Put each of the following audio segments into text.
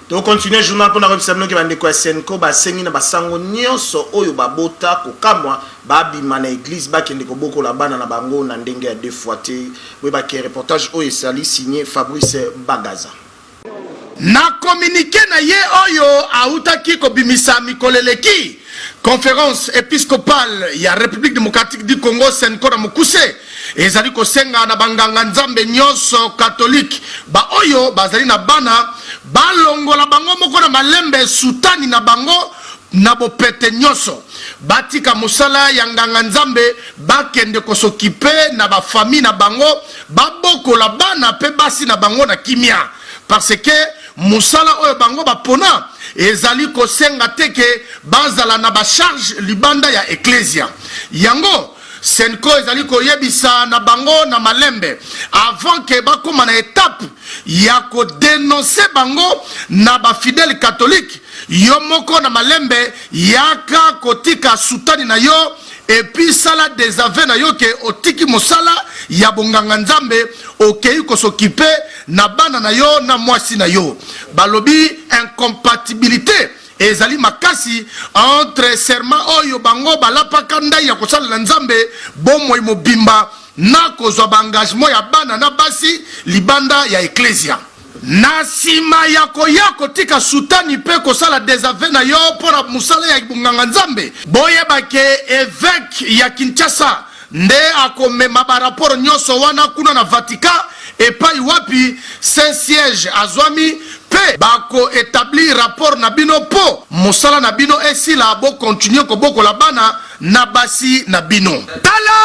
To continuer journal pour na rebisamno ke bande ko Senko ba sengi na basango nyonso oyo babota ko kamwa ba bima na église ba kende ko boko la bana na bango na ndenge ya deux fois te we ba ke reportage oyo sali signé Fabrice Bagaza. Na communiqué na ye oyo autaki ko bimisa mikoleleki conférence épiscopale ya République démocratique du Congo Senko na Mukuse ezali ko senga na banganga nzambe nyonso catholique ba oyo bazali na bana balongola bango moko na malembe sutani na bango na bopete nyonso batika musala ya nganga nzambe bakende kosokipe na ba famille na bango babokola bana pe basi na bango na kimia parce que musala oyo bango bapona ezali kosenga teke bazala na ba charge libanda ya ecclesia yango Senko ezali koyebisa na bango na malembe avant que bakoma na étape ya ko dénoncer bango na ba fidèle catholique yo moko na malembe yaka kotika sutani na yo et puis sala des aveux na yo ke otiki mosala ya bonganga nzambe okei kosokipe na bana na yo na mwasi na yo balobi incompatibilité ezali makasi entre serment oyo bango balapaka ndai ya kosala na nzambe bomoi mobimba na kozwa ba engagement ya bana na basi libanda ya ecclesia na sima ya koya kotika sutani pe kosala desave na yo pona musala ya bunganga nzambe boyeba ke évêque ya Kinshasa nde akomema ba rapport nyonso wana kuna na Vatican epai wapi Saint-Siège azwami pe bako établir rapport na bino po musala na bino esila bo continuer ko boko la bana na basi na bino tala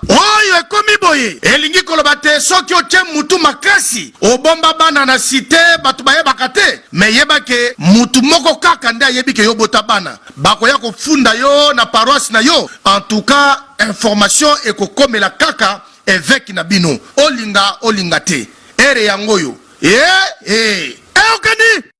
oyo ekomi boye elingi koloba te soki otie mutu makasi obomba bana na cité batu bayebaka te me yeba ke mutu moko kaka nde ayebi ke yo bota bana bakoya kofunda yo na paroisse na yo en tout cas information ekokomela kaka évêque na bino olinga te ere yango yo okani